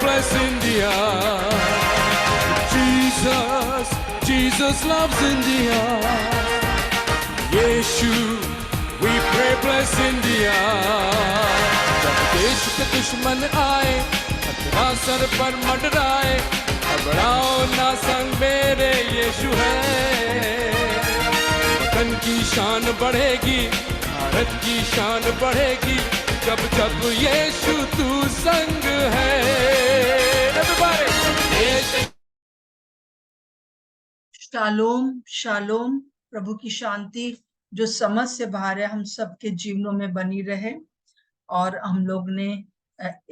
bless India. Jesus, Jesus loves India. Yeshu, we pray bless India. जब देश के दुश्मन आए, खतरा सर पर मंडराए, घबराओ ना संग मेरे यीशु है. वतन की शान बढ़ेगी, भारत की शान बढ़ेगी, जब जब यीशु तू संग है. Everybody. Shalom shalom. प्रभु की शांति जो समझ से बाहर है हम सबके जीवनों में बनी रहे. और हम लोग ने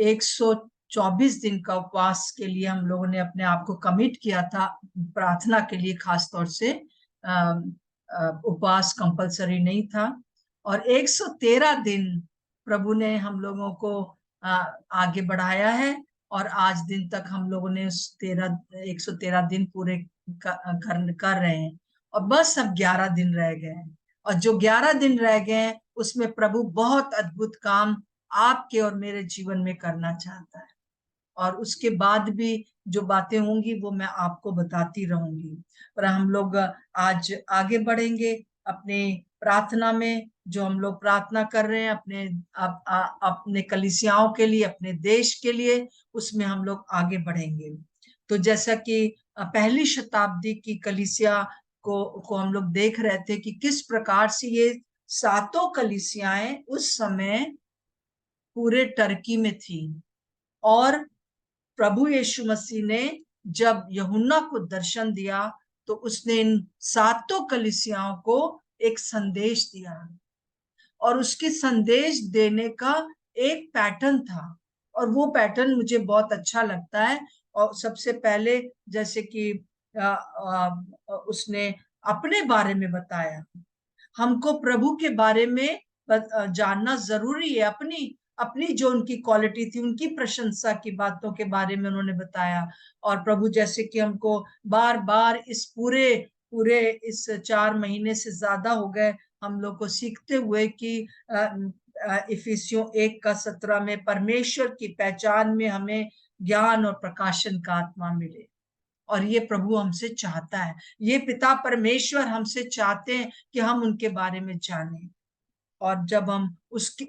124 दिन का उपवास के लिए हम लोगों ने अपने आप को कमिट किया था, प्रार्थना के लिए खास तौर से. उपवास कंपलसरी नहीं था. और 113 दिन प्रभु ने हम लोगों को आगे बढ़ाया है. और आज दिन तक हम लोगों ने 113 दिन पूरे कर रहे हैं. और बस अब 11 दिन रह गए हैं. और जो 11 दिन रह गए हैं उसमें प्रभु बहुत अद्भुत काम आपके और मेरे जीवन में करना चाहता है. और उसके बाद भी जो बातें होंगी वो मैं आपको बताती रहूंगी. पर हम लोग आज आगे बढ़ेंगे अपने प्रार्थना में. जो हम लोग प्रार्थना कर रहे हैं अपने कलीसियाओं के लिए, अपने देश के लिए, उसमें हम लोग आगे बढ़ेंगे. तो जैसा कि पहली शताब्दी की कलीसिया को हम लोग देख रहे थे कि किस प्रकार से ये सातों कलीसियाएं उस समय पूरे टर्की में थी. और प्रभु यीशु मसीह ने जब यूहन्ना को दर्शन दिया तो उसने इन सातों कलीसियाओं को एक संदेश दिया. और उसके संदेश देने का एक पैटर्न था. और वो पैटर्न मुझे बहुत अच्छा लगता है. और सबसे पहले जैसे कि उसने अपने बारे में बताया. हमको प्रभु के बारे में जानना जरूरी है. अपनी जो उनकी क्वालिटी थी, उनकी प्रशंसा की बातों के बारे में उन्होंने बताया. और प्रभु जैसे कि हमको बार बार इस पूरे इस 4 महीने से ज्यादा हो गए हम लोग को सीखते हुए कि इफिसियों 1:17 में परमेश्वर की पहचान में हमें ज्ञान और प्रकाशन का आत्मा मिले. और ये प्रभु हमसे चाहता है. ये पिता परमेश्वर हमसे चाहते हैं कि हम उनके बारे में जानें. और जब हम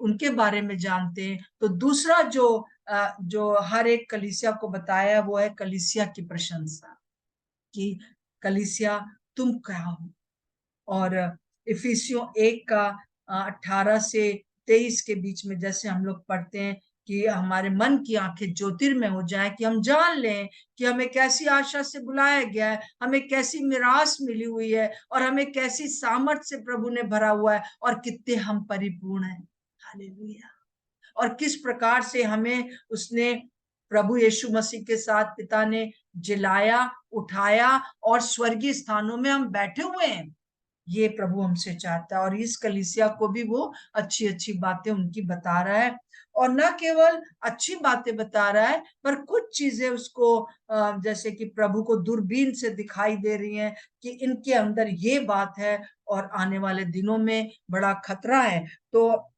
उनके बारे में जानते हैं तो दूसरा जो हर एक कलीसिया को बताया वो है कलीसिया की प्रशंसा. कि कलीसिया तुम क्या हो. और इफिसियों 1:18 से 23 के बीच में जैसे हम लोग पढ़ते हैं कि हमारे मन की आंखें ज्योतिर्मय हो जाए, कि हम जान लें कि हमें कैसी आशा से बुलाया गया है, हमें कैसी मिरास मिली हुई है, और हमें कैसी सामर्थ से प्रभु ने भरा हुआ है, और कितने हम परिपूर्ण हैं. हालेलुया. और किस प्रकार से हमें उसने प्रभु यीशु मसीह के साथ पिता ने जिलाया, उठाया, और स्वर्गीय स्थानों में हम बैठे हुए हैं. ये प्रभु हमसे चाहता है. और इस कलीसिया को भी वो अच्छी अच्छी बातें उनकी बता रहा है. और न केवल अच्छी बातें बता रहा है पर कुछ चीजें उसको जैसे कि प्रभु को दूरबीन से दिखाई दे रही हैं कि इनके अंदर ये बात है और आने वाले दिनों में बड़ा खतरा है. तो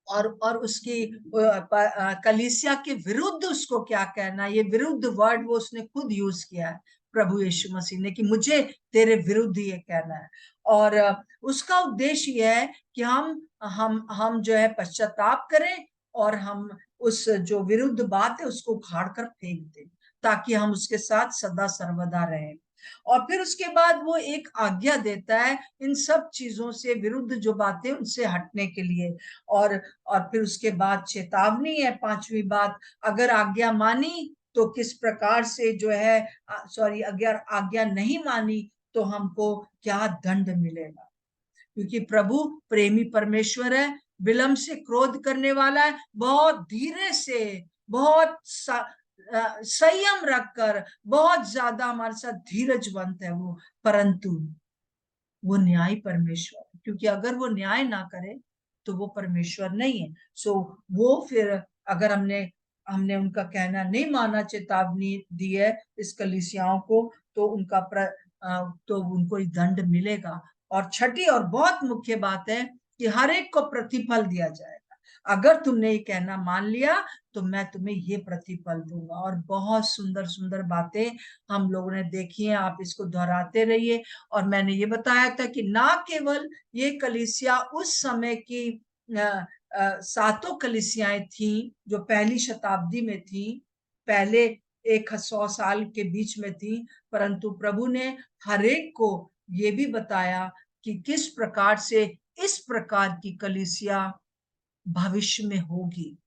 और उसकी कलीसिया के विरुद्ध उसको क्या कहना, ये विरुद्ध वर्ड वो उसने खुद यूज किया है प्रभु यीशु मसीह ने, कि मुझे तेरे विरुद्ध ये कहना है. और उसका उद्देश्य यह है कि हम जो है पश्चाताप करें और हम उस जो विरुद्ध बात है उसको उखाड़ कर फेंक दें, ताकि हम उसके साथ सदा सर्वदा रहें. और फिर उसके बाद वो एक आज्ञा देता है इन सब चीजों से विरुद्ध जो बातें उनसे हटने के लिए. और फिर उसके बाद चेतावनी है 5वीं बात. अगर आज्ञा मानी तो किस प्रकार से जो है अगर आज्ञा नहीं मानी तो हमको क्या दंड मिलेगा. क्योंकि प्रभु प्रेमी परमेश्वर है, विलंब से क्रोध करने वाला है, बहुत धीरे से, बहुत संयम रखकर, बहुत ज्यादा हमारे साथ धीरजवंत है वो. परंतु वो न्याय परमेश्वर है, क्योंकि अगर वो न्याय ना करे तो वो परमेश्वर नहीं है. सो वो फिर अगर हमने उनका कहना नहीं माना, चेतावनी दी है इस कलीसियाओं को, तो तो उनको दंड मिलेगा. और छठी और बहुत मुख्य बात है कि हर एक को प्रतिफल दिया जाएगा. अगर तुमने ये कहना मान लिया तो मैं तुम्हें ये प्रतिफल दूंगा। और बहुत सुंदर सुंदर बातें हम लोगों ने देखी हैं, आप इसको दोहराते रहिए। और मैंने ये बताया था कि ना केवल ये कलीसिया उस समय की सातों कलीसियाएं थी जो पहली शताब्दी में थी, पहले 100 साल के बीच में थी, परंतु प्रभु ने हर एक को ये भी बताया कि किस प्रकार से इस प्रकार की कलीसिया भविष्य में होगी।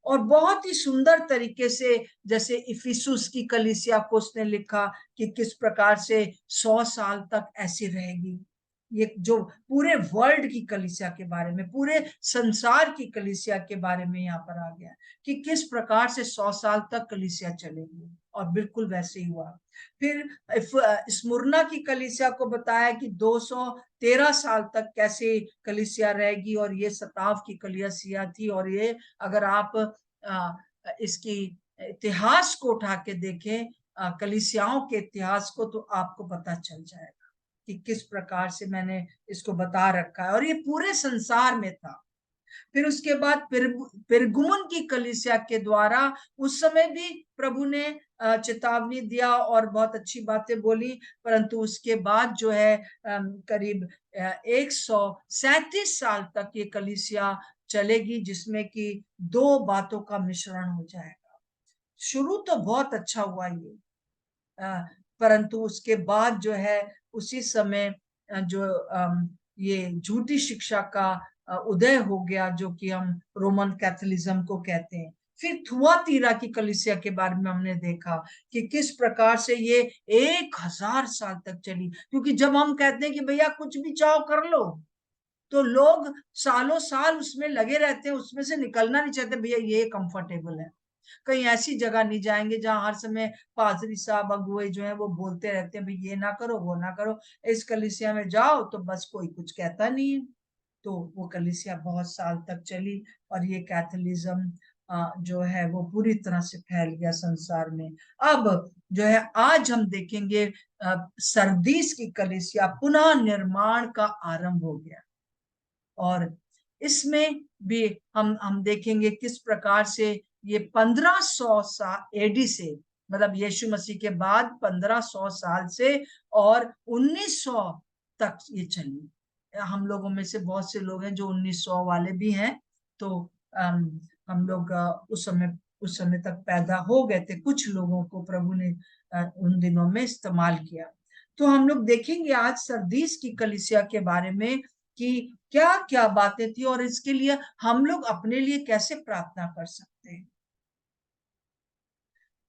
और बहुत ही सुंदर तरीके से, जैसे इफिसुस की कलीसिया को उसने लिखा कि किस प्रकार से 100 साल तक ऐसी रहेगी। ये जो पूरे वर्ल्ड की कलीसिया के बारे में, पूरे संसार की कलीसिया के बारे में यहाँ पर आ गया कि किस प्रकार से 100 साल तक कलीसिया चलेगी, और बिल्कुल वैसे ही हुआ। फिर स्मुरना की कलीसिया को बताया कि 213 साल तक कैसे कलीसिया रहेगी, और ये सताव की कलीसिया थी। और ये अगर आप इसकी इतिहास को उठा के देखें, कलीसियाओं के इतिहास को, तो आपको पता चल जाएगा कि किस प्रकार से मैंने इसको बता रखा है, और ये पूरे संसार में था। फिर उसके बाद पिरगुमन की कलीसिया के द्वारा उस समय भी प्रभु ने चेतावनी दिया और बहुत अच्छी बातें बोली, परंतु उसके बाद जो है करीब 137 साल तक ये कलीसिया चलेगी, जिसमें कि दो बातों का मिश्रण हो जाएगा। शुरू तो बहुत अच्छा हुआ ये, परंतु उसके बाद जो है उसी समय जो ये झूठी शिक्षा का उदय हो गया, जो कि हम रोमन कैथोलिज्म को कहते हैं। फिर थुआतीरा की कलीसिया के बारे में हमने देखा कि किस प्रकार से ये 1000 साल तक चली, क्योंकि जब हम कहते हैं कि भैया कुछ भी चाहो कर लो, तो लोग सालों साल उसमें लगे रहते हैं, उसमें से निकलना नहीं चाहते। भैया ये कंफर्टेबल है, कहीं ऐसी जगह नहीं जाएंगे जहां हर समय पादरी साहब अगुए जो है वो बोलते रहते हैं भाई ये ना करो वो ना करो। इस कलीसिया में जाओ तो बस कोई कुछ कहता नहीं है। तो वो कलीसिया बहुत साल तक चली, और ये कैथोलिज्म जो है वो पूरी तरह से फैल गया संसार में। अब जो है आज हम देखेंगे सरदीस की कलीसिया पुनः निर्माण का आरंभ हो गया, और इसमें भी हम देखेंगे किस प्रकार से ये 1500 एडी से, मतलब यीशु मसीह के बाद 1500 साल से और 1900 तक ये चली। हम लोगों में से बहुत से लोग हैं जो 1900 वाले भी हैं, तो हम लोग उस समय तक पैदा हो गए थे। कुछ लोगों को प्रभु ने उन दिनों में इस्तेमाल किया। तो हम लोग देखेंगे आज सरदीस की कलीसिया के बारे में कि क्या क्या बातें थी, और इसके लिए हम लोग अपने लिए कैसे प्रार्थना कर सकते हैं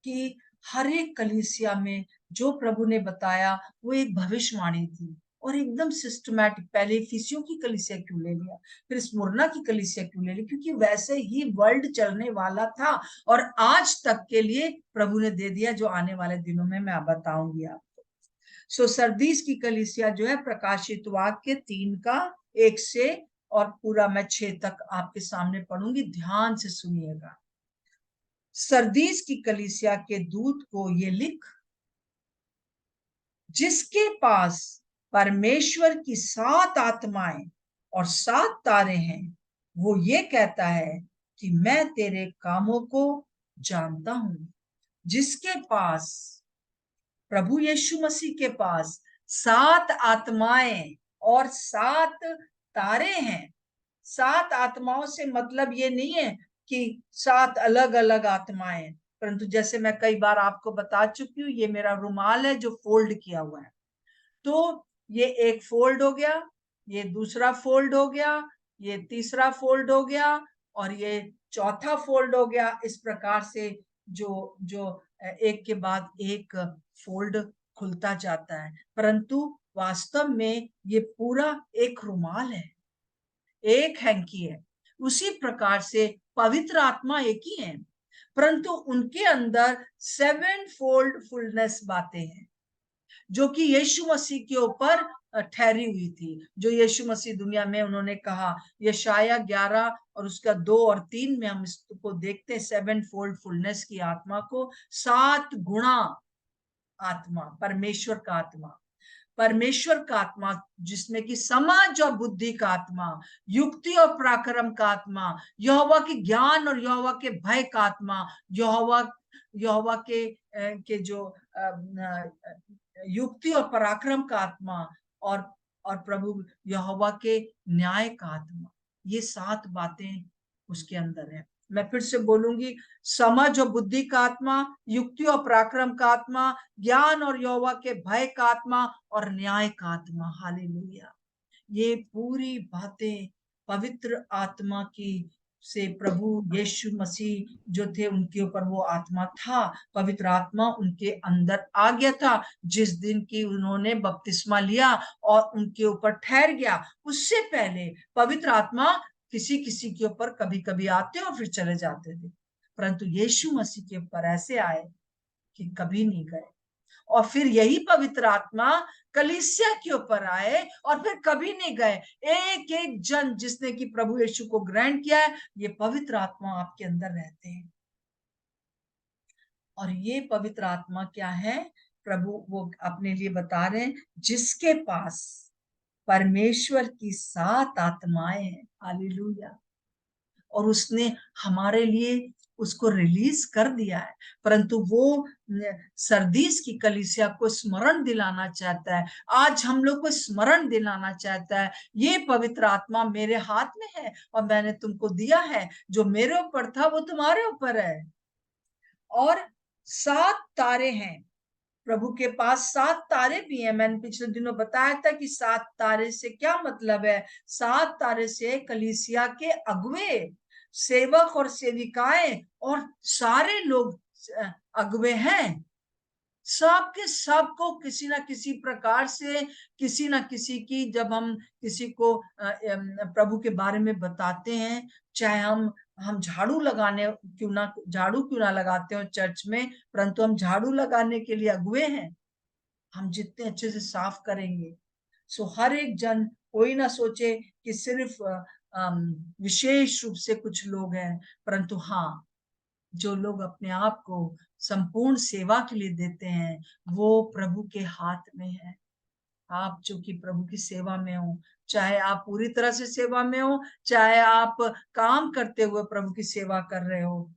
कि हर एक कलीसिया में जो प्रभु ने बताया वो एक भविष्यवाणी थी, और एकदम सिस्टमैटिक। पहले इफिसियों की कलीसिया क्यों ले लिया, फिर स्मुरना की कलीसिया क्यों ले लिया, क्योंकि वैसे ही वर्ल्ड चलने वाला था, और आज तक के लिए प्रभु ने दे दिया, जो आने वाले दिनों में मैं बताऊंगी आपको। सो सरदीस की कलीसिया जो है प्रकाशित वाक्य 3 का 1 से और पूरा मैं 6 तक आपके सामने पढ़ूंगी, ध्यान से सुनिएगा। सरदीस की कलीसिया के दूत को ये लिख, जिसके पास परमेश्वर की 7 आत्माएं और 7 तारे हैं, वो ये कहता है कि मैं तेरे कामों को जानता हूं। जिसके पास, प्रभु यीशु मसीह के पास 7 आत्माएं और 7 तारे हैं। 7 आत्माओं से मतलब ये नहीं है कि 7 अलग अलग आत्माएं, परंतु जैसे मैं कई बार आपको बता चुकी हूँ, ये मेरा रुमाल है जो फोल्ड किया हुआ है। तो ये एक फोल्ड हो गया, ये दूसरा फोल्ड हो गया, ये तीसरा फोल्ड हो गया, और ये चौथा फोल्ड हो गया। इस प्रकार से जो जो एक के बाद एक फोल्ड खुलता जाता है, परंतु वास्तव में ये पूरा एक रुमाल है, एक हैंकी है। उसी प्रकार से पवित्र आत्मा एक ही है, परंतु उनके अंदर 7 फोल्ड फुलनेस बातें हैं, जो कि यीशु मसीह के ऊपर ठहरी हुई थी। जो यीशु मसीह दुनिया में उन्होंने कहा, यशाया 11 और उसका 2 और 3 में हम इसको देखते हैं, 7 फोल्ड फुलनेस की आत्मा को, 7 गुणा आत्मा, परमेश्वर का आत्मा। परमेश्वर का आत्मा, जिसमें कि समझ और बुद्धि का आत्मा, युक्ति और पराक्रम का आत्मा, यहोवा के ज्ञान और यहोवा के भय का आत्मा, यहोवा यहोवा के जो युक्ति और पराक्रम का आत्मा, और प्रभु यहोवा के न्याय का आत्मा, ये 7 बातें उसके अंदर है। मैं फिर से बोलूंगी, समझ और बुद्धि का आत्मा, युक्ति और पराक्रम का आत्मा, ज्ञान और यहोवा के भय का आत्मा और न्याय का आत्मा। हालेलुया। ये पूरी बातें पवित्र आत्मा की से प्रभु यीशु मसीह जो थे उनके ऊपर वो आत्मा था, पवित्र आत्मा उनके अंदर आ गया था जिस दिन की उन्होंने बपतिस्मा लिया और उनके ऊपर ठहर गया। उससे पहले पवित्र आत्मा किसी किसी के ऊपर कभी कभी आते और फिर चले जाते थे, परंतु यीशु मसीह के ऊपर ऐसे आए कि कभी नहीं गए। और फिर यही पवित्र आत्मा कलीसिया के ऊपर आए और फिर कभी नहीं गए। एक एक जन जिसने कि प्रभु यीशु को ग्रहण किया है, ये पवित्र आत्मा आपके अंदर रहते हैं। और ये पवित्र आत्मा क्या है, प्रभु वो अपने लिए बता रहे हैं, जिसके पास परमेश्वर की 7 आत्माएं हैं। हालेलुया। और उसने हमारे लिए उसको रिलीज कर दिया है, परंतु वो सरदीस की कलीसिया को स्मरण दिलाना चाहता है। आज हम लोग को स्मरण दिलाना चाहता है, ये पवित्र आत्मा मेरे हाथ में है और मैंने तुमको दिया है, जो मेरे ऊपर था वो तुम्हारे ऊपर है। और 7 तारे हैं, प्रभु के पास 7 तारे भी हैं। मैंने पिछले दिनों बताया था कि 7 तारे से क्या मतलब है। 7 तारे से कलीसिया के अगुवे, सेवक और सेविकाएं और सारे लोग अगुवे हैं। सबके सबको किसी ना किसी प्रकार से, किसी ना किसी की, जब हम किसी को प्रभु के बारे में बताते हैं, चाहे हम झाड़ू क्यों ना लगाते हो चर्च में, परंतु हम झाड़ू लगाने के लिए अगुवे हैं। हम जितने अच्छे से साफ करेंगे, सो हर एक जन, कोई ना सोचे कि सिर्फ विशेष रूप से कुछ लोग हैं, परंतु हाँ, जो लोग अपने आप को संपूर्ण सेवा के लिए देते हैं, वो प्रभु के हाथ में है। आप जो कि प्रभु की सेवा में हो, चाहे आप पूरी तरह से सेवा में हो, चाहे आप काम करते हुए प्रभु की सेवा कर रहे हो,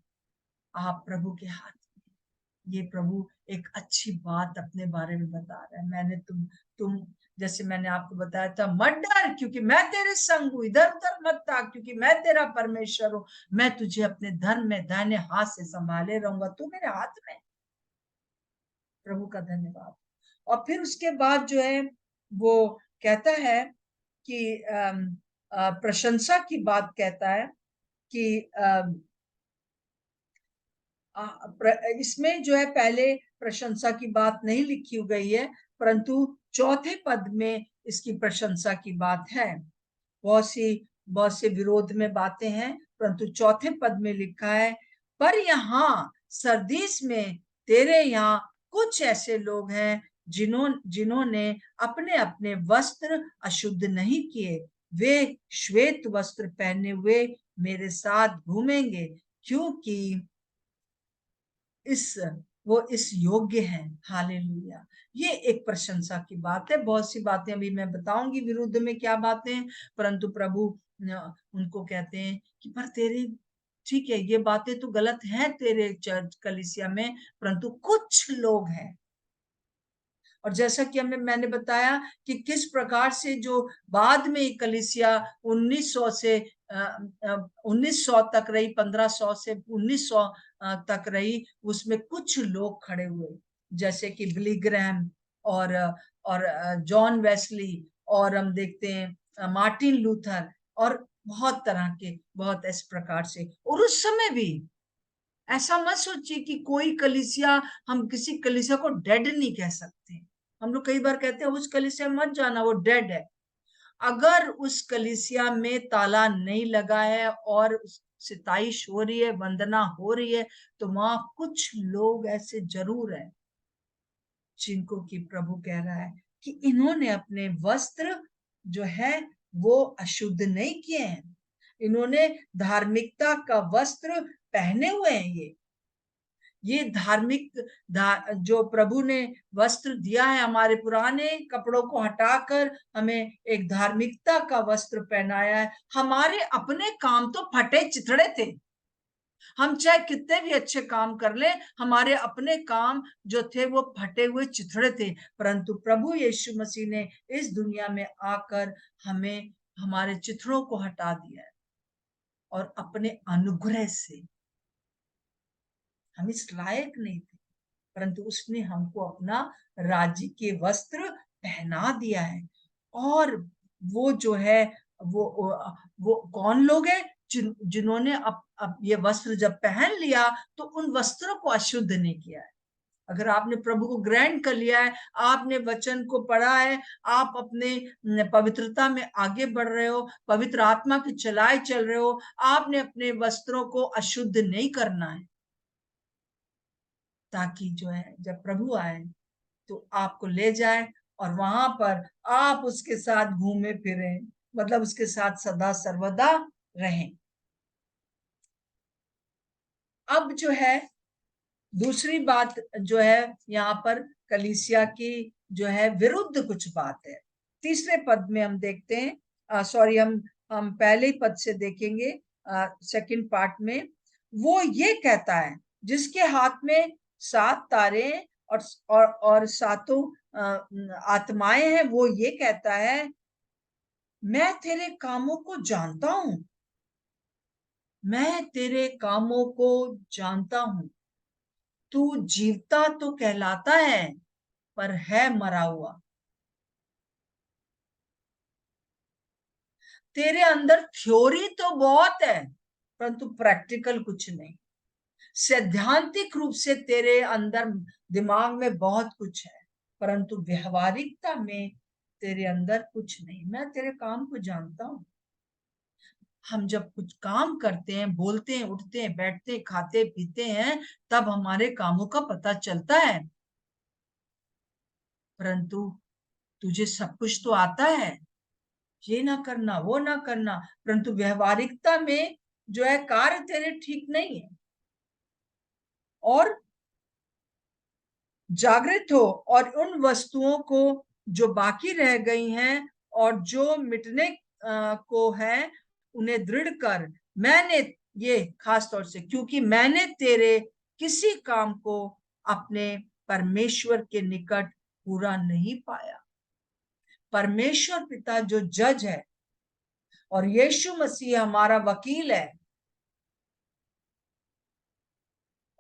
आप प्रभु के हाथ में। ये प्रभु एक अच्छी बात अपने बारे में बता रहा है। तुम जैसे मैंने आपको बताया था, मत डर क्योंकि मैं तेरे संग हूँ, इधर उधर मत ताक क्योंकि मैं तेरा परमेश्वर हूँ, मैं तुझे अपने धर्म में दाहिने हाथ से संभाले रहूंगा, तू मेरे हाथ में। प्रभु का धन्यवाद। और फिर उसके बाद जो है वो कहता है कि प्रशंसा की बात कहता है कि इसमें जो है पहले प्रशंसा की बात नहीं लिखी गई है, परंतु चौथे पद में इसकी प्रशंसा की बात है। बहुत से विरोध में बातें हैं, परंतु चौथे पद में लिखा है, पर यहाँ सरदीस में तेरे यहाँ कुछ ऐसे लोग हैं जिन्होंने अपने अपने वस्त्र अशुद्ध नहीं किए, वे श्वेत वस्त्र पहने हुए मेरे साथ घूमेंगे क्योंकि वो इस योग्य हैं। हालेलुया। ये एक प्रशंसा की बात है। बहुत सी बातें अभी मैं बताऊंगी विरुद्ध में क्या बातें, परंतु प्रभु उनको कहते हैं कि पर तेरे, ठीक है ये बातें तो गलत हैं तेरे चर्च कलीसिया में, परंतु कुछ लोग हैं। और जैसा कि मैंने बताया कि किस प्रकार से जो बाद में कलीसिया 1900 से 1900 तक रही, 1500 से 1900 तक रही, उसमें कुछ लोग खड़े हुए, जैसे कि बिली ग्रैहम और जॉन वेस्ली, और हम देखते हैं मार्टिन लूथर, और बहुत तरह के, बहुत इस प्रकार से। और उस समय भी ऐसा मत सोचिए कि कोई कलीसिया, हम किसी कलीसिया को डेड नहीं कह सकते। हम लोग कई बार कहते हैं उस कलीसिया में मत जाना, वो डेड है। अगर उस कलीसिया में ताला नहीं लगा है और सिताइश हो रही है, वंदना हो रही है, तो वहां कुछ लोग ऐसे जरूर हैं जिनको कि प्रभु कह रहा है कि इन्होंने अपने वस्त्र जो है वो अशुद्ध नहीं किए हैं, इन्होंने धार्मिकता का वस्त्र पहने हुए हैं। ये जो प्रभु ने वस्त्र दिया है, हमारे पुराने कपड़ों को हटाकर हमें एक धार्मिकता का वस्त्र पहनाया है। हमारे अपने काम तो फटे चिथड़े थे, हम चाहे कितने भी अच्छे काम कर ले, हमारे अपने काम जो थे वो फटे हुए चिथड़े थे, परंतु प्रभु यीशु मसीह ने इस दुनिया में आकर हमें हमारे चिथड़ों को हटा दिया है, और अपने अनुग्रह से, हम इस लायक नहीं थे, परंतु उसने हमको अपना राज्य के वस्त्र पहना दिया है। और वो जो है वो कौन लोग हैं जिन्होंने अब ये वस्त्र जब पहन लिया तो उन वस्त्रों को अशुद्ध नहीं किया है। अगर आपने प्रभु को ग्रहण कर लिया है, आपने वचन को पढ़ा है, आप अपने पवित्रता में आगे बढ़ रहे हो, पवित्र आत्मा की चलाए चल रहे हो, आपने अपने वस्त्रों को अशुद्ध नहीं करना है, ताकि जो है जब प्रभु आए तो आपको ले जाए और वहां पर आप उसके साथ घूमे फिरे, मतलब उसके साथ सदा सर्वदा रहें। अब जो है दूसरी बात जो है यहाँ पर कलीसिया की जो है विरुद्ध कुछ बात है। तीसरे पद में हम देखते हैं, सॉरी, हम पहले ही पद से देखेंगे, सेकंड पार्ट में वो ये कहता है, जिसके हाथ में 7 तारे और सातों आत्माएं हैं, वो ये कहता है, मैं तेरे कामों को जानता हूं, मैं तेरे कामों को जानता हूं, तू जीवता तो कहलाता है पर है मरा हुआ। तेरे अंदर थ्योरी तो बहुत है परंतु प्रैक्टिकल कुछ नहीं। सैद्धांतिक रूप से तेरे अंदर दिमाग में बहुत कुछ है, परंतु व्यवहारिकता में तेरे अंदर कुछ नहीं। मैं तेरे काम को जानता हूं। हम जब कुछ काम करते हैं, बोलते हैं, उठते हैं, बैठते हैं, खाते पीते हैं, तब हमारे कामों का पता चलता है, परंतु तुझे सब कुछ तो आता है, ये ना करना, वो ना करना, परंतु व्यवहारिकता में जो है कार्य तेरे ठीक नहीं है। और जागृत हो और उन वस्तुओं को जो बाकी रह गई हैं और जो मिटने को है, उन्हें दृढ़ कर। मैंने ये खास तौर से, क्योंकि मैंने तेरे किसी काम को अपने परमेश्वर के निकट पूरा नहीं पाया। परमेश्वर पिता जो जज है और यीशु मसीह हमारा वकील है,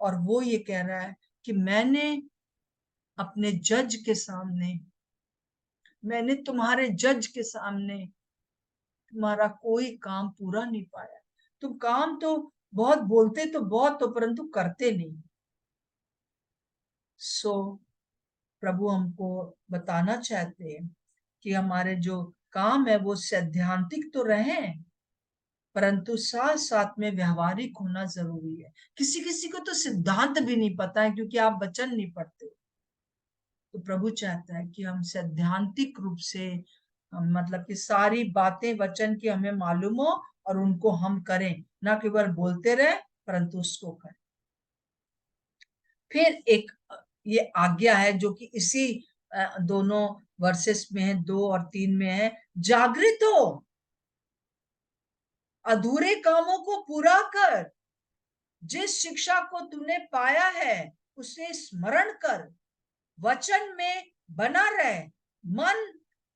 और वो ये कह रहा है कि मैंने अपने जज के सामने, मैंने तुम्हारे जज के सामने तुम्हारा कोई काम पूरा नहीं पाया। तुम काम तो बहुत बोलते तो बहुत, तो परंतु करते नहीं। सो प्रभु हमको बताना चाहते हैं कि हमारे जो काम है वो सैद्धांतिक तो रहे, परंतु साथ साथ में व्यवहारिक होना जरूरी है। किसी किसी को तो सिद्धांत भी नहीं पता है क्योंकि आप वचन नहीं पढ़ते। तो प्रभु चाहता है कि हम सैद्धांतिक रूप से, मतलब कि सारी बातें वचन की हमें मालूम हो और उनको हम करें, ना केवल बोलते रहे परंतु उसको करें। फिर एक ये आज्ञा है जो कि इसी दोनों वर्सेस में है, 2 और 3 में है, जागृत हो, अधूरे कामों को पूरा कर, जिस शिक्षा को तूने पाया है उसे स्मरण कर, वचन में बना रहे, मन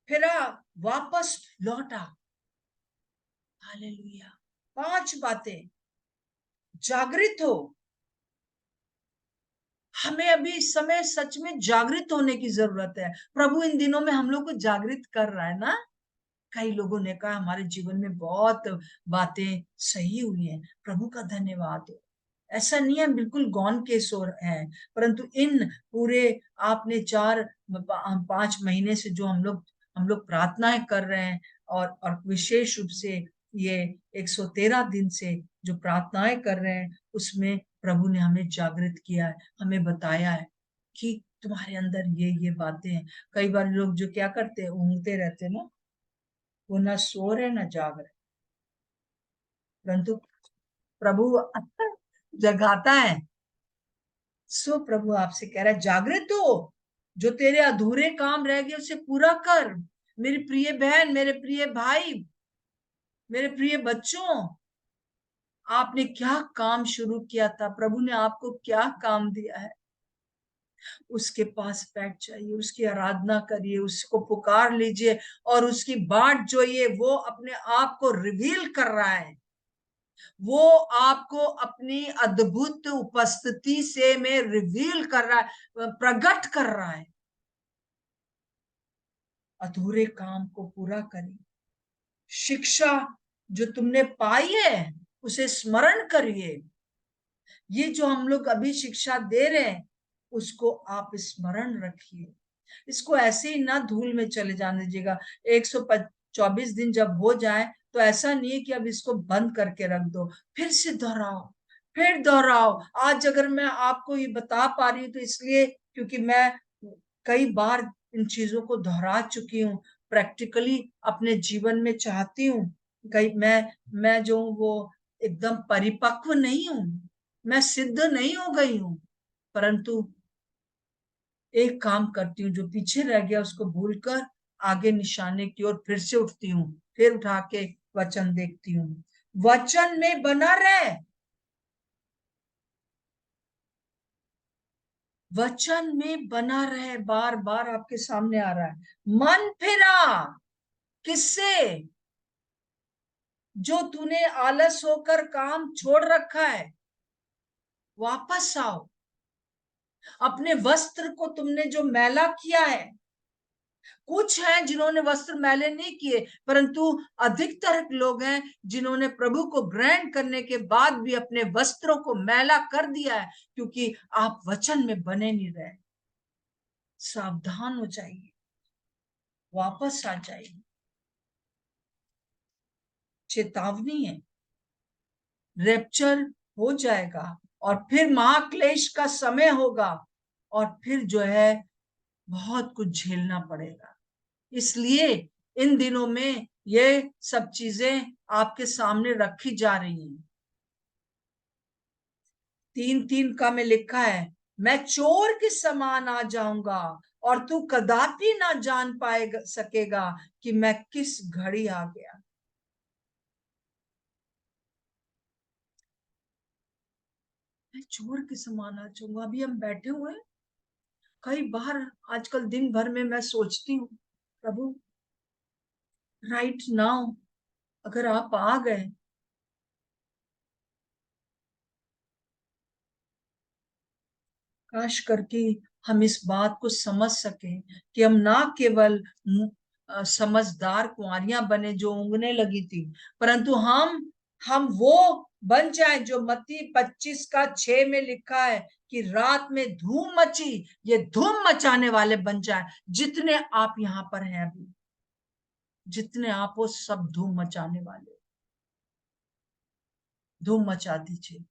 फिरा वापस लौटा। हालेलुया। 5 बातें। जागृत हो, हमें अभी इस समय सच में जागृत होने की जरूरत है। प्रभु इन दिनों में हम लोग को जागृत कर रहा है ना। कई लोगों ने कहा हमारे जीवन में बहुत बातें सही हुई हैं, प्रभु का धन्यवाद हो। ऐसा नहीं है बिल्कुल गौन केस हो है, परंतु इन पूरे आपने 4-5 महीने से जो हम लोग प्रार्थनाएं कर रहे हैं, और विशेष रूप से ये 113 दिन से जो प्रार्थनाएं कर रहे हैं, उसमें प्रभु ने हमें जागृत किया है, हमें बताया है कि तुम्हारे अंदर ये बातें हैं। कई बार लोग जो क्या करते हैं, ऊँघते रहते हैं ना, वो ना सो रहे ना जाग रहे, परंतु प्रभु जगाता है। सो प्रभु आपसे कह रहा है, जागृत हो, जो तेरे अधूरे काम रह गए उसे पूरा कर। मेरी प्रिय बहन, मेरे प्रिय भाई, मेरे प्रिय बच्चों, आपने क्या काम शुरू किया था, प्रभु ने आपको क्या काम दिया है, उसके पास बैठ जाइए, उसकी आराधना करिए, उसको पुकार लीजिए और उसकी बाट जो ये वो अपने आप को रिवील कर रहा है, वो आपको अपनी अद्भुत उपस्थिति से में रिवील कर रहा है, प्रकट कर रहा है। अधूरे काम को पूरा करिए, शिक्षा जो तुमने पाई है उसे स्मरण करिए। ये जो हम लोग अभी शिक्षा दे रहे हैं उसको आप स्मरण रखिए, इसको ऐसे ही ना धूल में चले जाने दीजिएगा। 124 दिन जब हो जाए तो ऐसा नहीं है कि अब इसको बंद करके रख दो, फिर से दोहराओ, फिर दोहराओ। आज अगर मैं आपको ये बता पा रही हूँ तो इसलिए क्योंकि मैं कई बार इन चीजों को दोहरा चुकी हूँ, प्रैक्टिकली अपने जीवन में चाहती हूँ। कई मैं जो वो एकदम परिपक्व नहीं हूँ, मैं सिद्ध नहीं हो गई हूँ, परंतु एक काम करती हूँ, जो पीछे रह गया उसको भूलकर आगे निशाने की ओर फिर से उठती हूँ, फिर उठा के वचन देखती हूँ। वचन में बना रहे, वचन में बना रहे, बार बार आपके सामने आ रहा है। मन फिरा किससे? जो तूने आलस होकर काम छोड़ रखा है, वापस आओ। अपने वस्त्र को तुमने जो मैला किया है, कुछ हैं जिन्होंने वस्त्र मैले नहीं किए, परंतु अधिकतर लोग हैं जिन्होंने प्रभु को ग्रहण करने के बाद भी अपने वस्त्रों को मैला कर दिया है, क्योंकि आप वचन में बने नहीं रहे। सावधान हो जाइए, वापस आ जाइए, चेतावनी है। रैप्चर हो जाएगा और फिर महाक्लेश का समय होगा और फिर जो है बहुत कुछ झेलना पड़ेगा। इसलिए इन दिनों में ये सब चीजें आपके सामने रखी जा रही हैं। 3:3 का में लिखा है, मैं चोर के समान आ जाऊंगा और तू कदापि ना जान पाएगा सकेगा कि मैं किस घड़ी आ गया। मैं चोर के समान आ जाऊंगा। अभी हम बैठे हुए हैं, कई बार आजकल दिन भर में मैं सोचती हूँ, प्रभु राइट नाउ अगर आप आ गए, काश करके हम इस बात को समझ सके कि हम ना केवल समझदार कुंवारियां बने जो ऊँगने लगी थी, परंतु हम वो बन जाए जो मत्ती 25 का 6 में लिखा है कि रात में धूम मची, ये धूम मचाने वाले बन जाए। जितने आप यहाँ पर हैं अभी, जितने आप वो सब धूम मचाने वाले, धूम मचा दीजिए।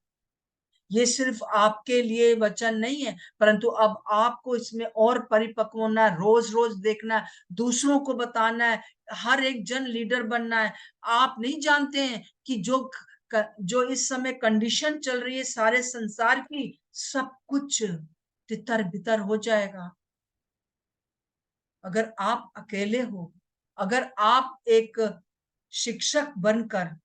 ये सिर्फ आपके लिए वचन नहीं है, परंतु अब आपको इसमें और परिपक्व होना है, रोज रोज देखना है, दूसरों को बताना है, हर एक जन लीडर बनना है। आप नहीं जानते हैं कि जो इस समय कंडीशन चल रही है सारे संसार की, सब कुछ तितर बितर हो जाएगा अगर आप अकेले हो। अगर आप एक शिक्षक बनकर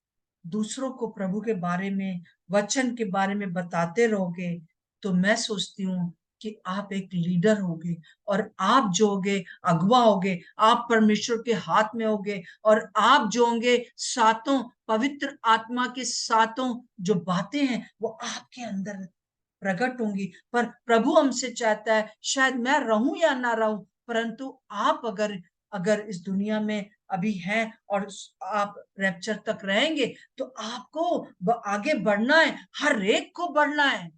दूसरों को प्रभु के बारे में, वचन के बारे में बताते रहोगे, तो मैं सोचती हूँ कि आप एक लीडर होगे और आप जो होगे अगुवा होगे, आप परमेश्वर के हाथ में होगे और आप जो होंगे सातों पवित्र आत्मा के सातों जो बातें हैं वो आपके अंदर प्रकट होंगी। पर प्रभु हमसे चाहता है, शायद मैं रहूं या ना रहूं, परंतु आप अगर अगर इस दुनिया में अभी हैं और आप रैप्चर तक रहेंगे, तो आपको आगे बढ़ना है, हर एक को बढ़ना है,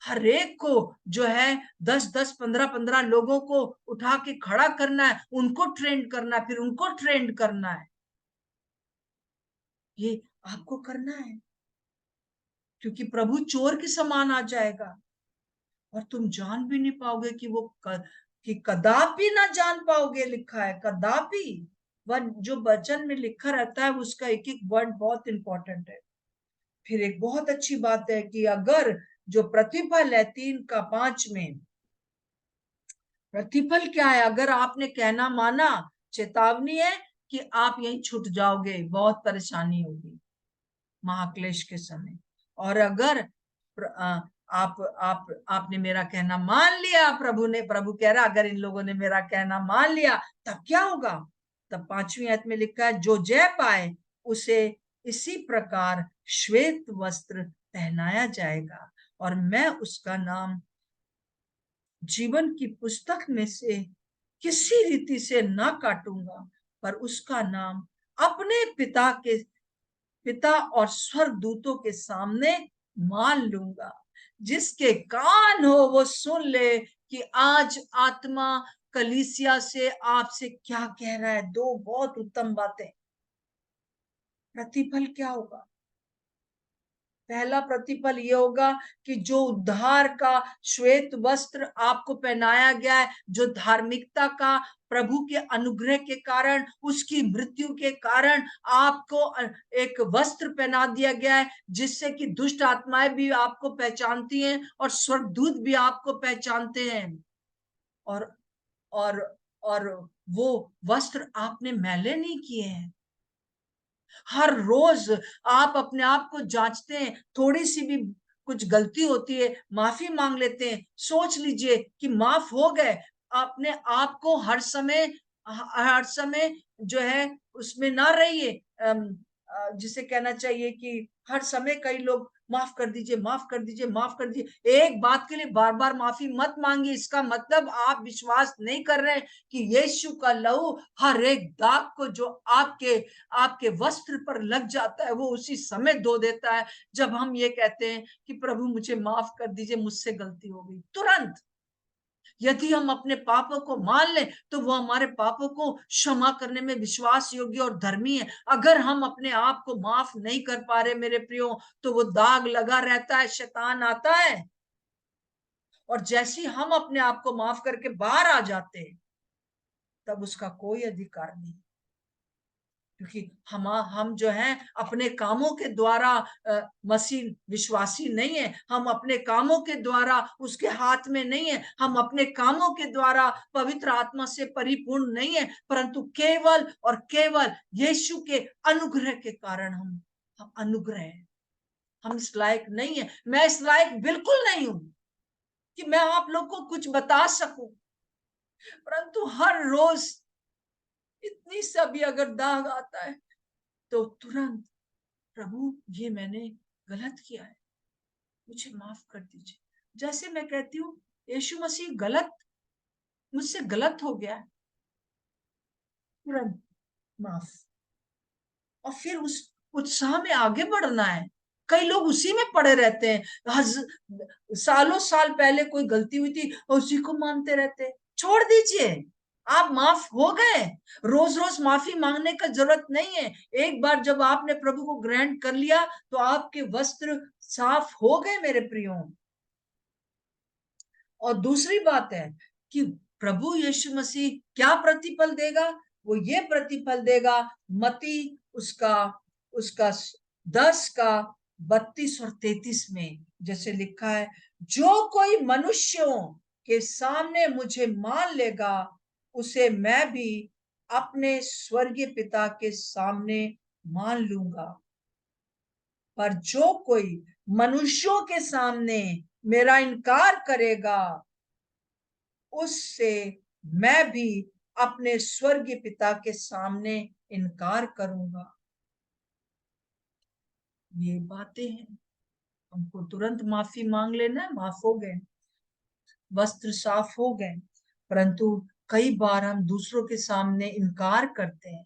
हर एक को जो है 10-10 15-15 लोगों को उठा के खड़ा करना है, उनको ट्रेंड करना है, फिर उनको ट्रेंड करना है। ये आपको करना है, क्योंकि प्रभु चोर के समान आ जाएगा और तुम जान भी नहीं पाओगे कि कि कदापि ना जान पाओगे, लिखा है कदापि। वह जो वचन में लिखा रहता है उसका एक एक वर्ड बहुत इंपॉर्टेंट है। फिर एक बहुत अच्छी बात है कि अगर जो प्रतिफल है 3:5 में, प्रतिफल क्या है? अगर आपने कहना माना, चेतावनी है कि आप यहीं छूट जाओगे, बहुत परेशानी होगी महाक्लेश के समय। और अगर आपने मेरा कहना मान लिया, प्रभु कह रहा अगर इन लोगों ने मेरा कहना मान लिया तब क्या होगा? तब 5वीं आयत में लिखा है, जो जय पाए उसे इसी प्रकार श्वेत वस्त्र पहनाया जाएगा और मैं उसका नाम जीवन की पुस्तक में से किसी रीति से ना काटूंगा, पर उसका नाम अपने पिता और स्वर्गदूतों के सामने मान लूंगा। जिसके कान हो वो सुन ले कि आज आत्मा कलीसिया से आपसे क्या कह रहा है। दो बहुत उत्तम बातें। प्रतिफल क्या होगा? पहला प्रतिफल ये होगा कि जो उद्धार का श्वेत वस्त्र आपको पहनाया गया है, जो धार्मिकता का प्रभु के अनुग्रह के कारण, उसकी मृत्यु के कारण आपको एक वस्त्र पहना दिया गया है, जिससे कि दुष्ट आत्माएं भी आपको पहचानती हैं और स्वर्गदूत भी आपको पहचानते हैं। और और और वो वस्त्र आपने मैले नहीं किए हैं। हर रोज आप अपने आप को जांचते हैं, थोड़ी सी भी कुछ गलती होती है माफी मांग लेते हैं, सोच लीजिए कि माफ हो गए। अपने आप को हर समय जो है उसमें ना रहिए, जिसे कहना चाहिए कि हर समय कई लोग माफ कर दीजिए, माफ कर दीजिए, माफ कर दीजिए। एक बात के लिए बार बार माफी मत मांगिए, इसका मतलब आप विश्वास नहीं कर रहे हैं कि यीशु का लहू हर एक दाग को जो आपके आपके वस्त्र पर लग जाता है वो उसी समय धो देता है। जब हम ये कहते हैं कि प्रभु मुझे माफ कर दीजिए, मुझसे गलती हो गई, तुरंत यदि हम अपने पापों को मान लें तो वो हमारे पापों को क्षमा करने में विश्वास योग्य और धर्मी है। अगर हम अपने आप को माफ नहीं कर पा रहे मेरे प्रियो, तो वो दाग लगा रहता है, शैतान आता है और जैसे ही हम अपने आप को माफ करके बाहर आ जाते हैं तब उसका कोई अधिकार नहीं, क्योंकि हम जो हैं अपने कामों के द्वारा मसीह विश्वासी नहीं है। हम अपने कामों के द्वारा उसके हाथ में नहीं है। हम अपने कामों के द्वारा पवित्र आत्मा से परिपूर्ण नहीं है, परंतु केवल और केवल यीशु के अनुग्रह के कारण हम अनुग्रह है। हम इस लायक नहीं है। मैं इस लायक बिल्कुल नहीं हूं कि मैं आप लोग को कुछ बता सकूं, परंतु हर रोज इतनी सा भी अगर दाग आता है तो तुरंत, प्रभु ये मैंने गलत किया है, मुझे माफ कर दीजिए। जैसे मैं कहती हूँ यीशु मसीह मुझसे गलत हो गया है, तुरंत माफ। और फिर उस उत्साह में आगे बढ़ना है। कई लोग उसी में पड़े रहते हैं। सालों साल पहले कोई गलती हुई थी और उसी को मानते रहते हैं। छोड़ दीजिए, आप माफ हो गए। रोज रोज माफी मांगने का जरूरत नहीं है। एक बार जब आपने प्रभु को ग्रहण कर लिया तो आपके वस्त्र साफ हो गए मेरे प्रियो। और दूसरी बात है कि प्रभु यीशु मसीह क्या प्रतिफल देगा? वो ये प्रतिफल देगा, मती उसका उसका 10 का 32 और 33 में जैसे लिखा है, जो कोई मनुष्यों के सामने मुझे मान लेगा उसे मैं भी अपने स्वर्गीय पिता के सामने मान लूंगा। पर जो कोई मनुष्यों के सामने मेरा इनकार करेगा उससे मैं भी अपने स्वर्गीय पिता के सामने इनकार करूंगा। ये बातें हैं। हमको तुरंत माफी मांग लेना, माफ हो गए, वस्त्र साफ हो गए, परंतु कई बार हम दूसरों के सामने इनकार करते हैं।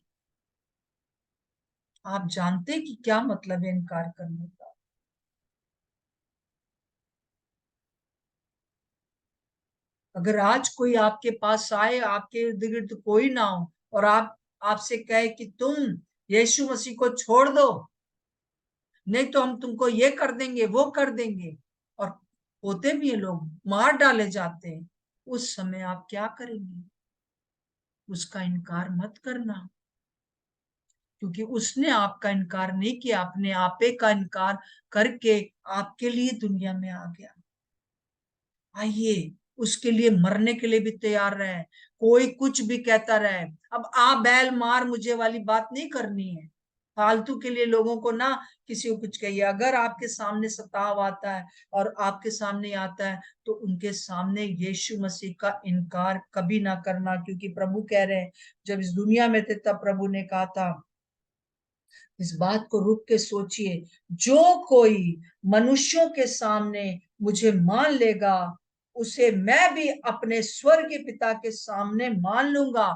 आप जानते हैं कि क्या मतलब है इनकार करने का? अगर आज कोई आपके पास आए, आपके इर्द गिर्द कोई ना हो और आपसे कहे कि तुम यीशु मसीह को छोड़ दो, नहीं तो हम तुमको ये कर देंगे, वो कर देंगे, और होते भी है, लोग मार डाले जाते हैं, उस समय आप क्या करेंगे? उसका इनकार मत करना। क्योंकि उसने आपका इनकार नहीं किया, अपने आपे का इनकार करके आपके लिए दुनिया में आ गया। आइए उसके लिए मरने के लिए भी तैयार रहे, कोई कुछ भी कहता रहे। अब आ बैल मार मुझे वाली बात नहीं करनी है फालतू के लिए लोगों को ना, किसी को कुछ कहिए। अगर आपके सामने सताव आता है और आपके सामने आता है तो उनके सामने यीशु मसीह का इनकार कभी ना करना, क्योंकि प्रभु कह रहे हैं जब इस दुनिया में थे तब प्रभु ने कहा था, इस बात को रुक के सोचिए, जो कोई मनुष्यों के सामने मुझे मान लेगा उसे मैं भी अपने स्वर्गीय पिता के सामने मान लूंगा,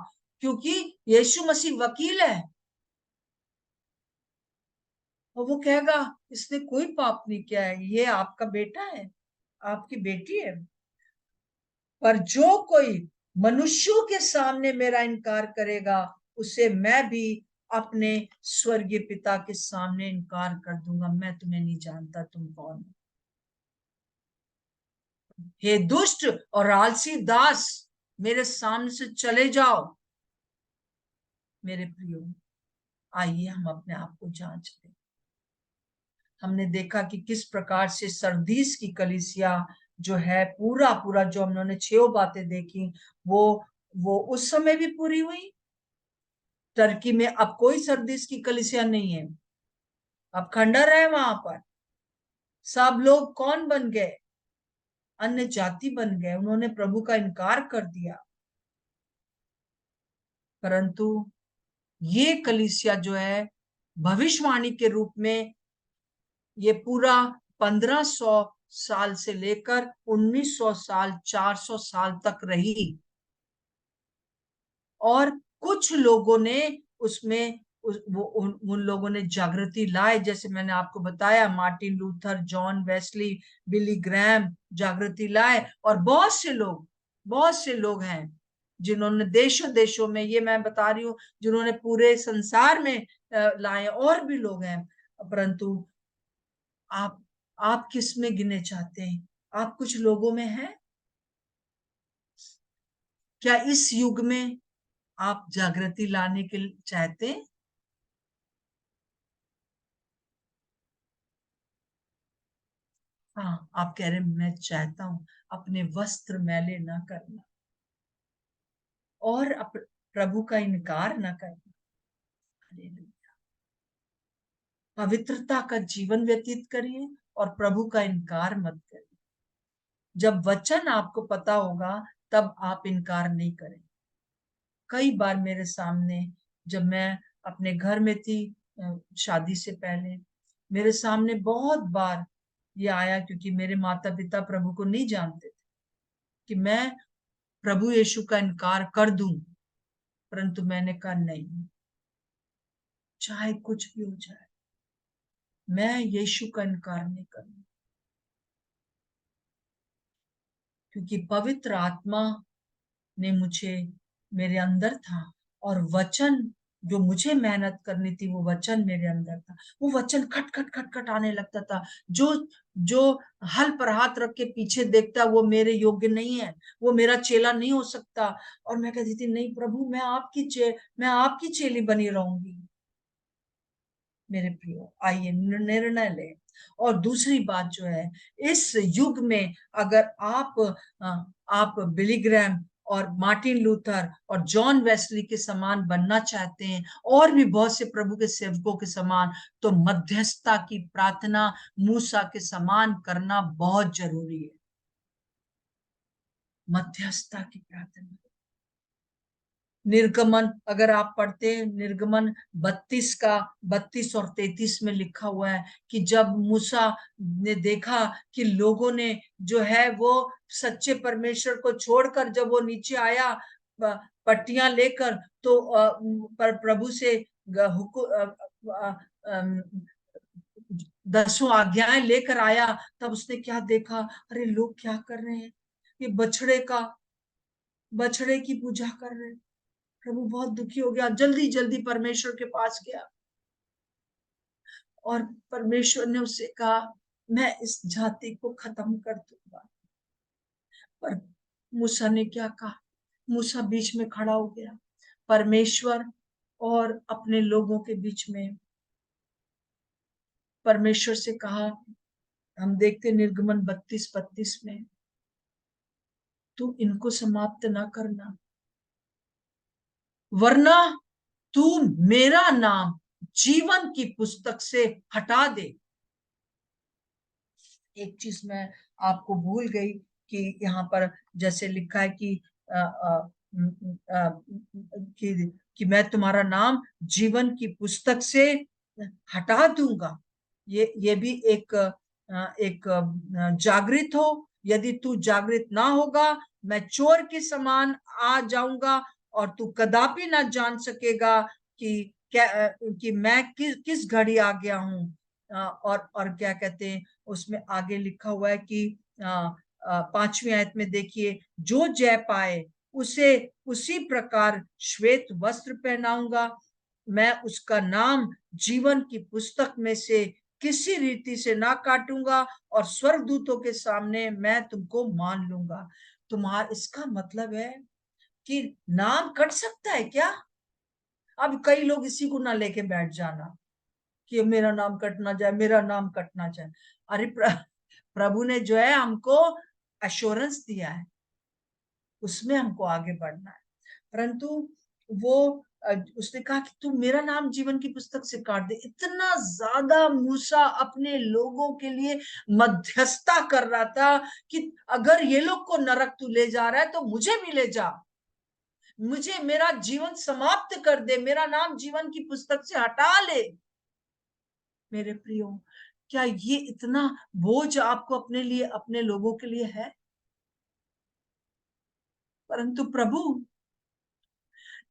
क्योंकि यीशु मसीह वकील है। और वो कहेगा इसने कोई पाप नहीं किया है, ये आपका बेटा है, आपकी बेटी है। पर जो कोई मनुष्यों के सामने मेरा इनकार करेगा उसे मैं भी अपने स्वर्गीय पिता के सामने इनकार कर दूंगा, मैं तुम्हें नहीं जानता, तुम कौन हो। हे दुष्ट और आलसी दास, मेरे सामने से चले जाओ। मेरे प्रियो, आइए हम अपने आप को जांच लें। हमने देखा कि किस प्रकार से सरदीस की कलीसिया जो है, पूरा पूरा जो हमने 6 बातें देखी, वो उस समय भी पूरी हुई। टर्की में अब कोई सरदीस की कलीसिया नहीं है, अब खंडर है वहां पर। सब लोग कौन बन गए? अन्य जाति बन गए, उन्होंने प्रभु का इनकार कर दिया। परंतु ये कलीसिया जो है भविष्यवाणी के रूप में ये पूरा 1500 साल से लेकर 1900 साल, 400 साल तक रही। और कुछ लोगों ने उसमें उन लोगों ने जागृति लाए, जैसे मैंने आपको बताया, मार्टिन लूथर, जॉन वेस्ली, बिली ग्रैम जागृति लाए। और बहुत से लोग हैं जिन्होंने देशों देशों में, ये मैं बता रही हूँ, जिन्होंने पूरे संसार में लाए। और भी लोग हैं। परंतु आप आप किस में गिने चाहते हैं? आप कुछ लोगों में हैं? क्या इस युग में आप जागृति लाने के लिए चाहते हैं? हाँ, आप कह रहे हैं मैं चाहता हूं अपने वस्त्र मैले ना करना और प्रभु का इनकार ना करना। हालेलुया। पवित्रता का जीवन व्यतीत करिए और प्रभु का इनकार मत करिए। जब वचन आपको पता होगा तब आप इनकार नहीं करें। कई बार मेरे सामने, जब मैं अपने घर में थी शादी से पहले, मेरे सामने बहुत बार ये आया, क्योंकि मेरे माता पिता प्रभु को नहीं जानते थे, कि मैं प्रभु यीशु का इनकार कर दूं। परंतु मैंने कहा नहीं, चाहे कुछ भी हो जाए, मैं यीशु का इनकार नहीं करूंगा। क्योंकि पवित्र आत्मा ने मुझे, मेरे अंदर था, और वचन जो मुझे मेहनत करनी थी वो वचन मेरे अंदर था। वो वचन खट खट खट खट आने लगता था। जो जो हल पर हाथ रख के पीछे देखता वो मेरे योग्य नहीं है, वो मेरा चेला नहीं हो सकता। और मैं कहती थी नहीं प्रभु, मैं आपकी चेली बनी रहूंगी। मेरे प्रियो, आइए निर्णय लें। और दूसरी बात जो है, इस युग में अगर आप बिली ग्रैम और मार्टिन लूथर और जॉन वेस्ली के समान बनना चाहते हैं, और भी बहुत से प्रभु के सेवकों के समान, तो मध्यस्थता की प्रार्थना मूसा के समान करना बहुत जरूरी है। मध्यस्थता की प्रार्थना। निर्गमन अगर आप पढ़ते हैं, निर्गमन 32 और 33 में लिखा हुआ है कि जब मूसा ने देखा कि लोगों ने जो है वो सच्चे परमेश्वर को छोड़कर, जब वो नीचे आया पट्टियां लेकर, तो पर प्रभु से हुकुम 10 आज्ञाएं लेकर आया, तब उसने क्या देखा, अरे लोग क्या कर रहे हैं, ये बछड़े की पूजा कर रहे हैं। प्रभु बहुत दुखी हो गया, जल्दी जल्दी परमेश्वर के पास गया, और परमेश्वर ने उससे कहा मैं इस जाति को खत्म कर दूंगा। पर मूसा ने क्या कहा? मूसा बीच में खड़ा हो गया। परमेश्वर और अपने लोगों के बीच में परमेश्वर से कहा, हम देखते निर्गमन 32-32 में, तू इनको समाप्त ना करना, वरना तू मेरा नाम जीवन की पुस्तक से हटा दे। एक चीज मैं आपको भूल गई कि यहाँ पर जैसे लिखा है कि आ, आ, आ, कि मैं तुम्हारा नाम जीवन की पुस्तक से हटा दूंगा। ये भी एक जागृत हो। यदि तू जागृत ना होगा, मैं चोर के समान आ जाऊंगा और तू कदापि ना जान सकेगा कि क्या कि मैं किस घड़ी आ गया हूँ। और क्या कहते हैं, उसमें आगे लिखा हुआ है कि 5वीं आयत में देखिए, जो जय पाए उसे उसी प्रकार श्वेत वस्त्र पहनाऊंगा, मैं उसका नाम जीवन की पुस्तक में से किसी रीति से ना काटूंगा और स्वर्गदूतों के सामने मैं तुमको मान लूंगा। तुम्हारा इसका मतलब है कि नाम कट सकता है क्या? अब कई लोग इसी को ना लेके बैठ जाना कि मेरा नाम कटना जाए, मेरा नाम कटना जाए। अरे प्रभु ने जो है हमको एश्योरेंस दिया है, उसमें हमको आगे बढ़ना है। परंतु वो उसने कहा कि तू मेरा नाम जीवन की पुस्तक से काट दे। इतना ज्यादा मूसा अपने लोगों के लिए मध्यस्थता कर रहा था कि अगर ये लोग को नरक तू ले जा रहा है तो मुझे भी ले जा, मुझे मेरा जीवन समाप्त कर दे, मेरा नाम जीवन की पुस्तक से हटा ले। मेरे प्रियो, क्या ये इतना बोझ आपको अपने लिए, अपने लोगों के लिए है? परंतु प्रभु,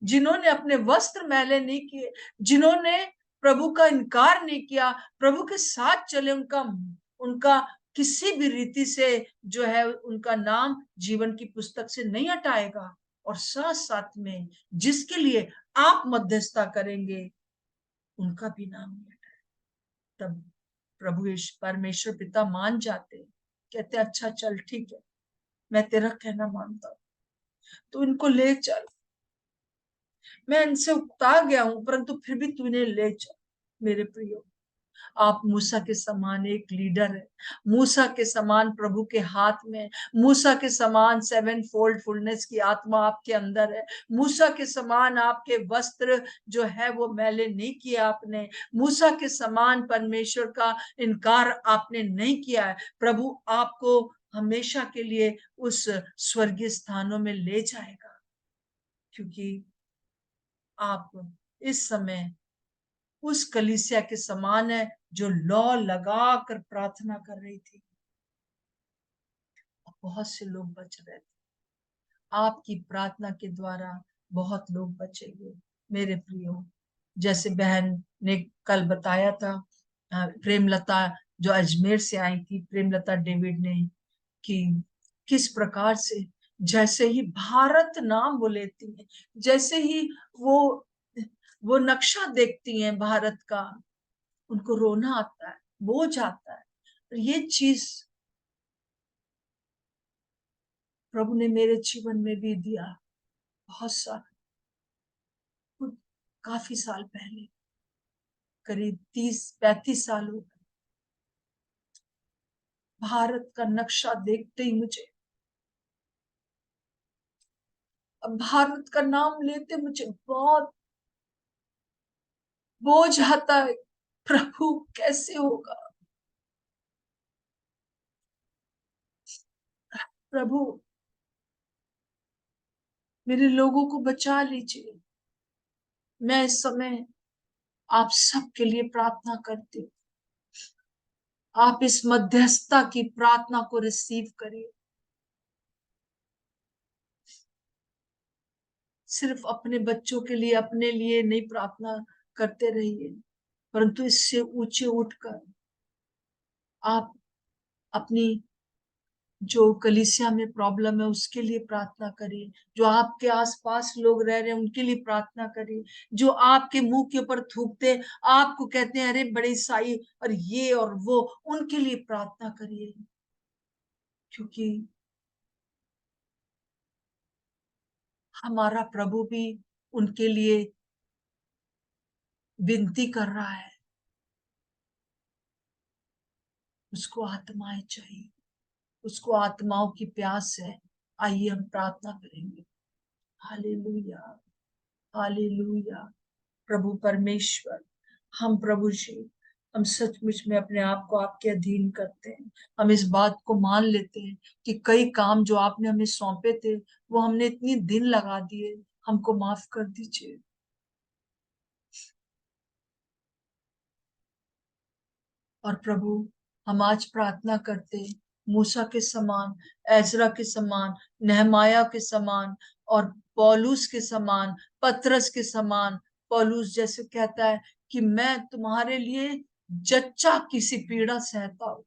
जिन्होंने अपने वस्त्र मैले नहीं किए, जिन्होंने प्रभु का इनकार नहीं किया, प्रभु के साथ चले, उनका उनका किसी भी रीति से जो है उनका नाम जीवन की पुस्तक से नहीं हटाएगा। और साथ साथ में जिसके लिए आप मध्यस्थता करेंगे, उनका भी नाम नहीं हटाएगा। तब प्रभु परमेश्वर पिता मान जाते, कहते अच्छा चल ठीक है, मैं तेरा कहना मानता हूं, तो इनको ले चल, मैं इनसे उकता गया हूं परंतु फिर भी तू इन्हें ले चल। मेरे प्रियो, आप मूसा के समान एक लीडर है, मूसा के समान प्रभु के हाथ में, मूसा के समान 7 फोल्ड फुलनेस की आत्मा आपके अंदर है, मूसा के समान आपके वस्त्र जो है वो मैले नहीं किया आपने, मूसा के समान परमेश्वर का इनकार आपने नहीं किया है। प्रभु आपको हमेशा के लिए उस स्वर्गीय स्थानों में ले जाएगा, क्योंकि आप इस समय उस कलीसिया के समान है जो लौ लगा कर प्रार्थना कर रही थी। बहुत से लोग बच रहे थे, आपकी प्रार्थना के द्वारा बहुत लोग बचेंगे। मेरे प्रियो, जैसे बहन ने कल बताया था, प्रेमलता जो अजमेर से आई थी, प्रेमलता डेविड ने, कि किस प्रकार से जैसे ही भारत नाम वो लेती है, जैसे ही वो नक्शा देखती हैं भारत का, उनको रोना आता है, बोझ आता है। और ये चीज प्रभु ने मेरे जीवन में भी दिया। बहुत साल, काफी साल पहले, करीब 30-35 साल हो गए, भारत का नक्शा देखते ही मुझे, अब भारत का नाम लेते मुझे बहुत बोझ आता है। प्रभु कैसे होगा? प्रभु मेरे लोगों को बचा लीजिए। मैं इस समय आप सबके लिए प्रार्थना करती हूँ। आप इस मध्यस्थता की प्रार्थना को रिसीव करिए। सिर्फ अपने बच्चों के लिए, अपने लिए नहीं प्रार्थना करते रहिए, परंतु इससे ऊंचे उठकर आप अपनी जो कलीसिया में प्रॉब्लम है उसके लिए प्रार्थना करिए, जो आपके आसपास लोग रह रहे हैं उनके लिए प्रार्थना करिए, जो आपके मुंह के ऊपर थूकते, आपको कहते हैं अरे बड़े ईसाई और ये और वो, उनके लिए प्रार्थना करिए। क्योंकि हमारा प्रभु भी उनके लिए विनती कर रहा है, उसको आत्माएं चाहिए, उसको आत्माओं की प्यास है। आइए हम प्रार्थना करेंगे। Hallelujah, hallelujah. प्रभु परमेश्वर, हम प्रभु जी, हम सचमुच में अपने आप को आपके अधीन करते हैं। हम इस बात को मान लेते हैं कि कई काम जो आपने हमें सौंपे थे वो हमने इतनी दिन लगा दिए, हमको माफ कर दीजिए। और प्रभु, हम आज प्रार्थना करते हैं, मूसा के समान, एजरा के समान, नहमाया के समान और पौलुस के समान, पतरस के समान। पौलुस जैसे कहता है कि मैं तुम्हारे लिए जच्चा किसी पीड़ा सहता हूं।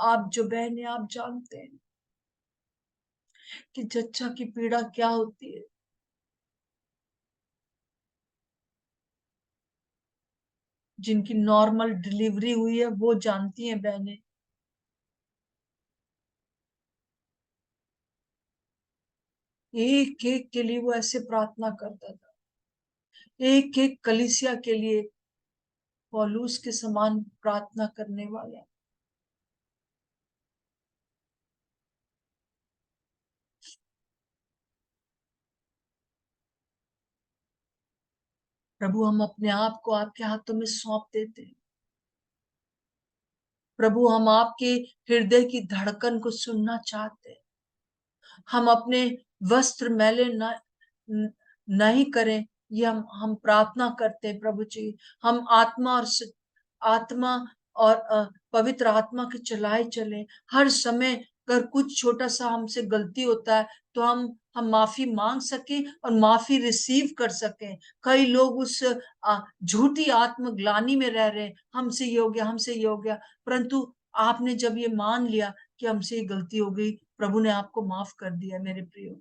आप जो बहन है, आप जानते हैं कि जच्चा की पीड़ा क्या होती है। जिनकी नॉर्मल डिलीवरी हुई है वो जानती हैं बहनें। एक एक के लिए वो ऐसे प्रार्थना करता था, एक एक कलीसिया के लिए पौलुस के समान प्रार्थना करने वाला। प्रभु, हम अपने आप को आपके हाथों में सौंप देते हैं। प्रभु, हम आपके हृदय की धड़कन को सुनना चाहते हैं। हम अपने वस्त्र मैले नहीं करें, ये हम प्रार्थना करते हैं प्रभु जी। हम आत्मा और पवित्र आत्मा के चलाए चले। हर समय अगर कुछ छोटा सा हमसे गलती होता है तो हम माफी मांग सके और माफी रिसीव कर सकें। कई लोग उस झूठी आत्मग्लानि में रह रहे हैं, हमसे ये हो गया, हमसे ये हो गया। परंतु आपने जब ये मान लिया कि हमसे ये गलती हो गई, प्रभु ने आपको माफ कर दिया। मेरे प्रियो,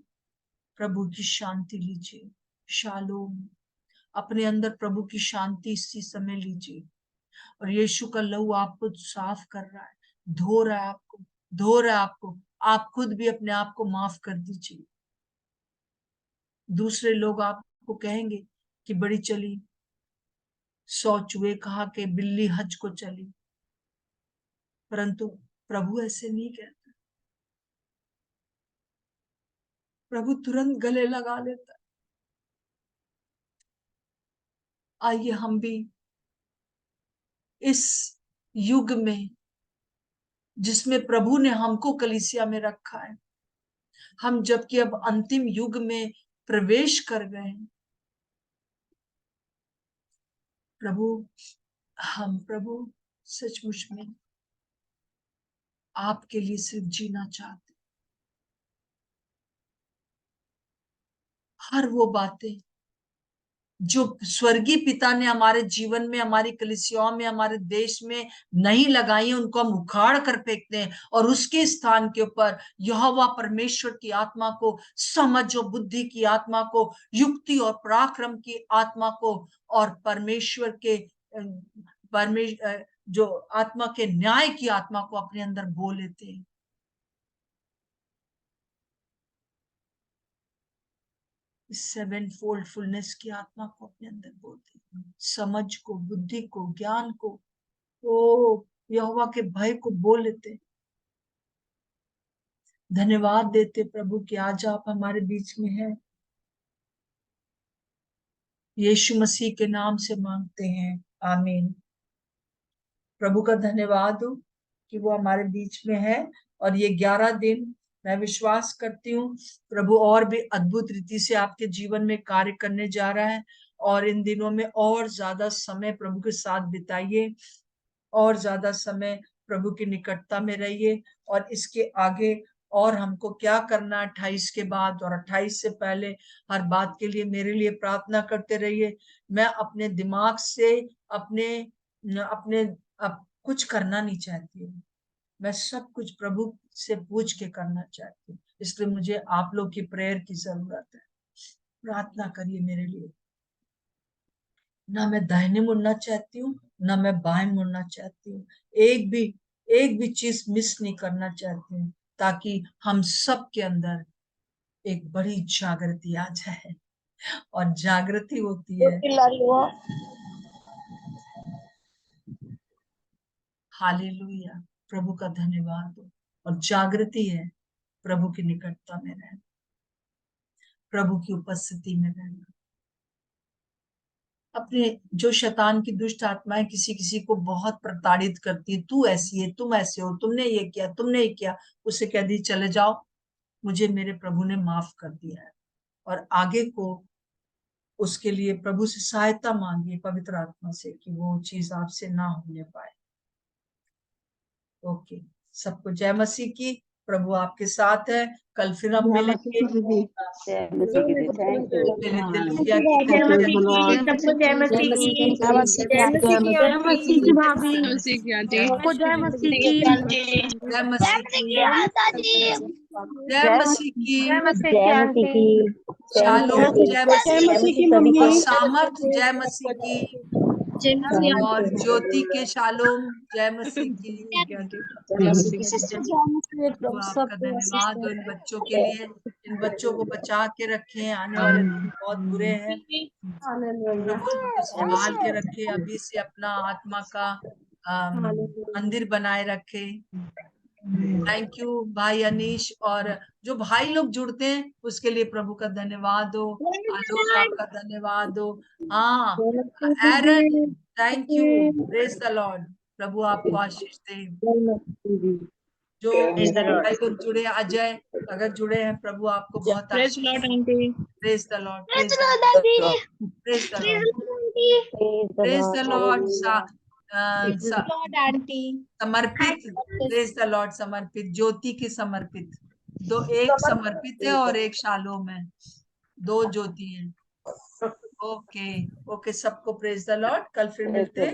प्रभु की शांति लीजिए। शालोम। अपने अंदर प्रभु की शांति इसी समय लीजिए। और यीशु का लहू आपको साफ कर रहा है, धो रहा है आपको, धो रहा है आपको। आप खुद भी अपने आप को माफ कर दीजिए। दूसरे लोग आपको कहेंगे कि बड़ी चली, 100 चूहे कहा के बिल्ली हज को चली। परंतु प्रभु ऐसे नहीं कहता। प्रभु तुरंत गले लगा लेता है। आइए हम भी इस युग में, जिसमें प्रभु ने हमको कलीसिया में रखा है, हम जबकि अब अंतिम युग में प्रवेश कर गए हैं, प्रभु, हम प्रभु सचमुच में आपके लिए सिर्फ जीना चाहते। हर वो बातें जो स्वर्गीय पिता ने हमारे जीवन में, हमारी कलीसियाओं में, हमारे देश में नहीं लगाई है, उनको हम उखाड़ कर फेंकते हैं और उसके स्थान के ऊपर यहोवा परमेश्वर की आत्मा को, समझ और बुद्धि की आत्मा को, युक्ति और पराक्रम की आत्मा को और परमेश्वर के जो आत्मा के न्याय की आत्मा को अपने अंदर बो लेते हैं। सेवन फोल्ड फुलनेस की आत्मा को अपने अंदर बोलते हैं, समझ को, बुद्धि को, ज्ञान को, ओ यहोवा के भय को बोल लेते। धन्यवाद देते प्रभु कि आज आप हमारे बीच में हैं। यीशु मसीह के नाम से मांगते हैं, आमीन। प्रभु का धन्यवाद हो कि वो हमारे बीच में है। और ये 11 दिन मैं विश्वास करती हूँ प्रभु और भी अद्भुत रीति से आपके जीवन में कार्य करने जा रहा है। और इन दिनों में और ज्यादा समय प्रभु के साथ बिताइए, और ज्यादा समय प्रभु की निकटता में रहिए। और इसके आगे और हमको क्या करना, 28 के बाद और 28 से पहले, हर बात के लिए मेरे लिए प्रार्थना करते रहिए। मैं अपने दिमाग से अपने अपने कुछ करना नहीं चाहती हूँ। मैं सब कुछ प्रभु से पूछ के करना चाहती हूँ। इसलिए मुझे आप लोग की प्रेयर की जरूरत है। प्रार्थना करिए मेरे लिए। ना मैं दाहिने मुड़ना चाहती हूँ, ना मैं बाएं मुड़ना चाहती हूँ। एक भी चीज मिस नहीं करना चाहती हूँ, ताकि हम सब के अंदर एक बड़ी जागृति आ जाए। और जागृति होती है। हालेलुया, प्रभु का धन्यवाद हो। और जागृति है प्रभु की निकटता में रहना, प्रभु की उपस्थिति में रहना। अपने जो शैतान की दुष्ट आत्माएं किसी किसी को बहुत प्रताड़ित करती है, तू ऐसी है, तुम ऐसे हो, तुमने ये किया, तुमने ये किया, उससे कह दी चले जाओ, मुझे मेरे प्रभु ने माफ कर दिया है। और आगे को उसके लिए प्रभु से सहायता मांगिए पवित्र आत्मा से कि वो चीज आपसे ना होने पाए। ओके, सबको जय मसीह की। प्रभु आपके साथ है। कल फिर हम मिलेंगे। Thank you. पहले दिलफिया की जय तरफ मसीह की, सबको जय मसीह की, जय मसीह की भाभी, सबको जय मसीह की, जय मसीह की, जय मसीह की, जय मसीह जय की मसीह आंटी, की। शालोम, जय मसीह की, मम्मी, और सामर्थ जय मसीह की, जय मसीह और ज्योति के शालोम जय मसीह की। प्रभु आपका धन्यवाद हो इन बच्चों के लिए। इन बच्चों को बचा के रखें, आने वाले दिन बहुत बुरे हैं। प्रभु इनको संभाल के रखे, अभी से अपना आत्मा का मंदिर बनाए रखे। थैंक यू भाई अनीश, और जो भाई लोग जुड़ते हैं उसके लिए प्रभु का धन्यवाद हो। आलोक आपका धन्यवाद हो। हाँ, Aaron, thank you, praise the Lord. प्रभु आपको आशीष दे। जो भाई लोग जुड़े, अजय अगर जुड़े हैं, प्रभु आपको बहुत आशीष दे। Praise the Lord, praise the Lord, praise the Lord, praise the Lord. समर्पित, प्रेज द लॉर्ड, समर्पित, ज्योति की समर्पित। दो, एक समर्पित है और एक शालोम है, दो ज्योति है। ओके ओके, सबको प्रेज द लॉर्ड। कल फिर मिलते हैं।